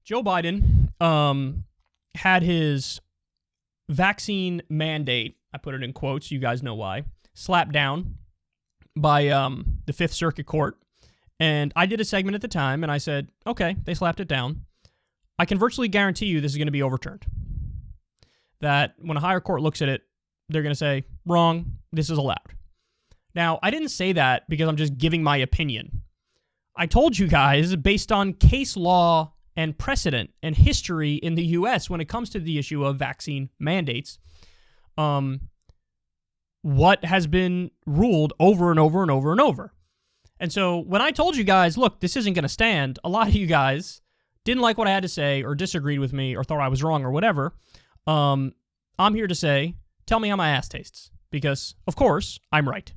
Joe Biden had his vaccine mandate, I put it in quotes, you guys know why, slapped down by the Fifth Circuit Court. And I did a segment at the time, and I said, okay, they slapped it down. I can virtually guarantee you this is going to be overturned. That when a higher court looks at it, they're going to say, wrong, this is allowed. Now, I didn't say that because I'm just giving my opinion. I told you guys, based on case law and precedent and history in the U.S. when it comes to the issue of vaccine mandates, what has been ruled over and over and over and over. And so when I told you guys, look, this isn't going to stand, a lot of you guys didn't like what I had to say or disagreed with me or thought I was wrong or whatever. I'm here to say, tell me how my ass tastes, because, of course, I'm right.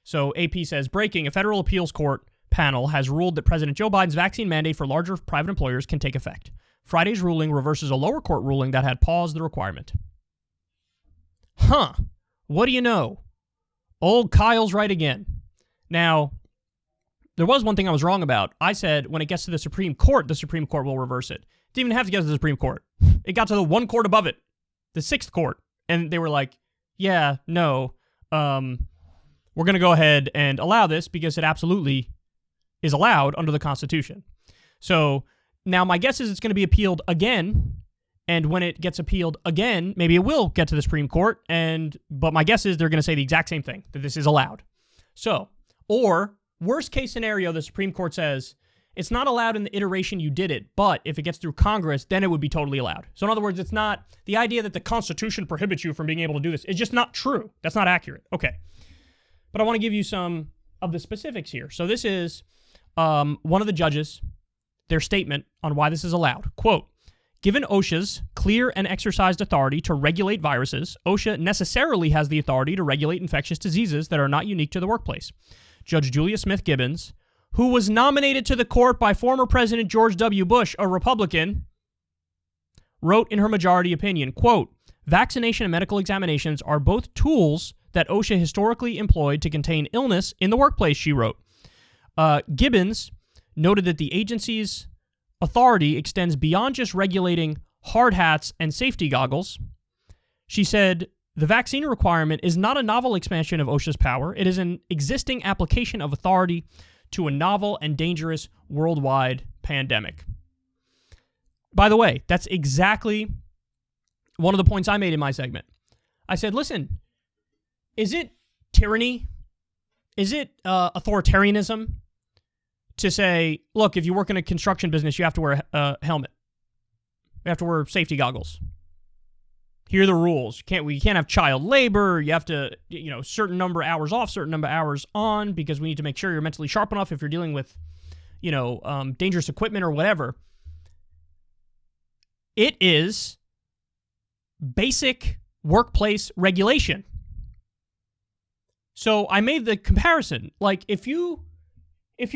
So AP says, breaking, a federal appeals court panel has ruled that President Joe Biden's vaccine mandate for larger private employers can take effect. Friday's ruling reverses a lower court ruling that had paused the requirement. Huh. What do you know? Old Kyle's right again. Now, there was one thing I was wrong about. I said when it gets to the Supreme Court will reverse it. It didn't even have to get to the Supreme Court. It got to the one court above it, the Sixth Court. And they were like, yeah, no, we're going to go ahead and allow this because it absolutely is allowed under the Constitution. So now my guess is it's going to be appealed again. And when it gets appealed again, maybe it will get to the Supreme Court. But my guess is they're going to say the exact same thing, that this is allowed. So, or worst case scenario, the Supreme Court says it's not allowed in the iteration you did it, but if it gets through Congress, then it would be totally allowed. So in other words, it's not the idea that the Constitution prohibits you from being able to do this. It's just not true. That's not accurate. Okay. But I want to give you some of the specifics here. So this is one of the judges, their statement on why this is allowed. Quote, given OSHA's clear and exercised authority to regulate viruses, OSHA necessarily has the authority to regulate infectious diseases that are not unique to the workplace. Judge Julia Smith Gibbons, who was nominated to the court by former President George W. Bush, a Republican, wrote in her majority opinion, quote, vaccination and medical examinations are both tools that OSHA historically employed to contain illness in the workplace, she wrote. Gibbons noted that the agency's authority extends beyond just regulating hard hats and safety goggles. She said, the vaccine requirement is not a novel expansion of OSHA's power. It is an existing application of authority to a novel and dangerous worldwide pandemic. By the way, that's exactly one of the points I made in my segment. I said, listen, is it tyranny? Is it authoritarianism to say, look, if you work in a construction business, you have to wear a helmet. You have to wear safety goggles. Here are the rules. You can't have child labor. You have to, certain number of hours off, certain number of hours on, because we need to make sure you're mentally sharp enough if you're dealing with, dangerous equipment or whatever. It is basic workplace regulation. So I made the comparison. Like, if you're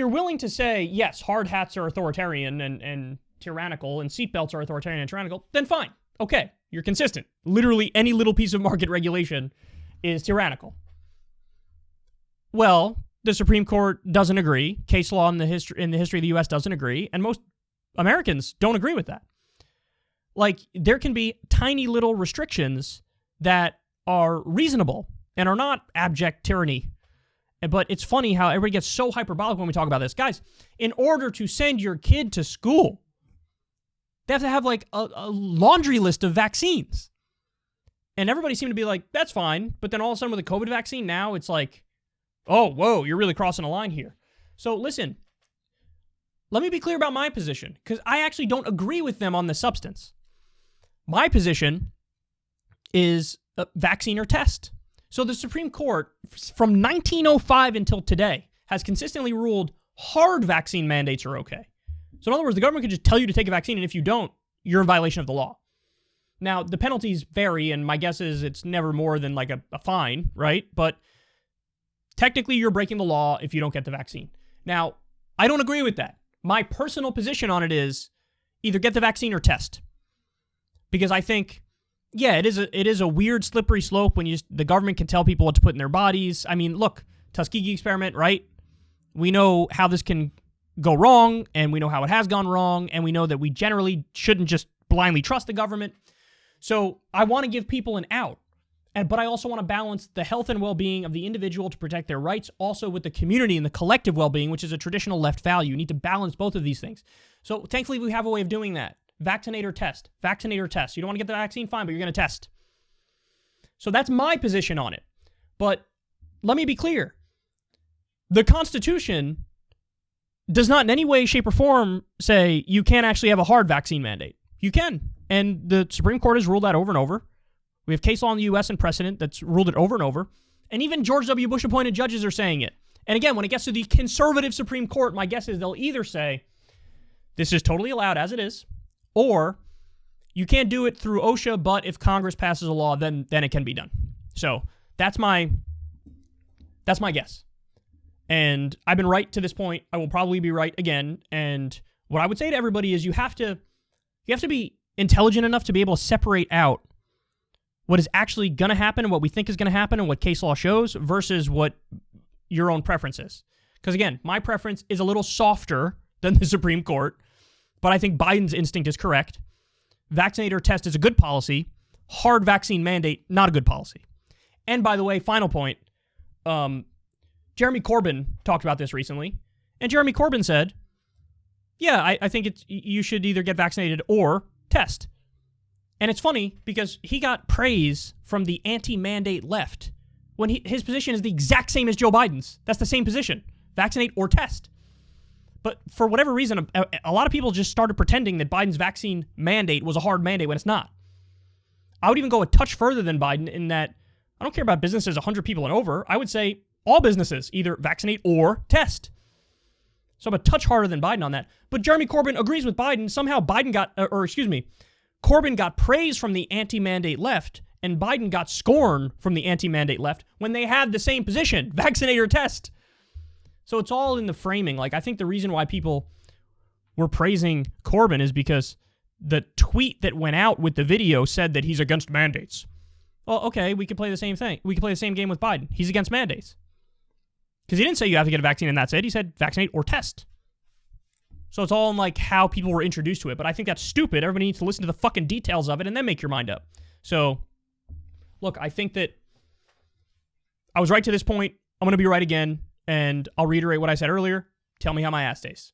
willing to say, yes, hard hats are authoritarian and tyrannical, and seatbelts are authoritarian and tyrannical, then fine. Okay, you're consistent. Literally any little piece of market regulation is tyrannical. Well, the Supreme Court doesn't agree. Case law in the history of the U.S. doesn't agree, and most Americans don't agree with that. Like, there can be tiny little restrictions that are reasonable and are not abject tyranny. But it's funny how everybody gets so hyperbolic when we talk about this. Guys, in order to send your kid to school, they have to have like a laundry list of vaccines. And everybody seemed to be like, that's fine. But then all of a sudden with the COVID vaccine, now it's like, oh, whoa, you're really crossing a line here. So listen, let me be clear about my position, because I actually don't agree with them on the substance. My position is vaccine or test. So the Supreme Court, from 1905 until today, has consistently ruled hard vaccine mandates are okay. So in other words, the government can just tell you to take a vaccine, and if you don't, you're in violation of the law. Now, the penalties vary, and my guess is it's never more than like a fine, right? But technically, you're breaking the law if you don't get the vaccine. Now, I don't agree with that. My personal position on it is either get the vaccine or test. Because I think, yeah, it is a weird slippery slope when the government can tell people what to put in their bodies. I mean, look, Tuskegee experiment, right? We know how this can go wrong, and we know how it has gone wrong, and we know that we generally shouldn't just blindly trust the government. So I want to give people an out, but I also want to balance the health and well-being of the individual to protect their rights, also with the community and the collective well-being, which is a traditional left value. You need to balance both of these things. So thankfully, we have a way of doing that. Vaccinate or test. Vaccinate or test. You don't want to get the vaccine? Fine, but you're going to test. So that's my position on it. But let me be clear. The Constitution does not in any way, shape, or form say you can't actually have a hard vaccine mandate. You can. And the Supreme Court has ruled that over and over. We have case law in the U.S. and precedent that's ruled it over and over. And even George W. Bush appointed judges are saying it. And again, when it gets to the conservative Supreme Court, my guess is they'll either say, this is totally allowed as it is, or you can't do it through OSHA, but if Congress passes a law, then it can be done. So that's my guess. And I've been right to this point. I will probably be right again. And what I would say to everybody is you have to be intelligent enough to be able to separate out what is actually going to happen and what we think is going to happen and what case law shows versus what your own preference is. Because again, my preference is a little softer than the Supreme Court, but I think Biden's instinct is correct. Vaccinate or test is a good policy. Hard vaccine mandate, not a good policy. And by the way, final point, Jeremy Corbyn talked about this recently, and Jeremy Corbyn said, yeah, I think you should either get vaccinated or test. And it's funny because he got praise from the anti-mandate left when his position is the exact same as Joe Biden's. That's the same position, vaccinate or test. But for whatever reason, a lot of people just started pretending that Biden's vaccine mandate was a hard mandate when it's not. I would even go a touch further than Biden in that I don't care about businesses 100 people and over. I would say all businesses either vaccinate or test. So I'm a touch harder than Biden on that. But Jeremy Corbyn agrees with Biden. Somehow Corbyn got praise from the anti-mandate left, and Biden got scorn from the anti-mandate left when they had the same position, vaccinate or test. So it's all in the framing. Like, I think the reason why people were praising Corbyn is because the tweet that went out with the video said that he's against mandates. Well, okay, we could play the same thing. We could play the same game with Biden. He's against mandates. Because he didn't say you have to get a vaccine and that's it. He said vaccinate or test. So it's all in like how people were introduced to it. But I think that's stupid. Everybody needs to listen to the fucking details of it and then make your mind up. So, look, I think that I was right to this point. I'm going to be right again. And I'll reiterate what I said earlier. Tell me how my ass tastes.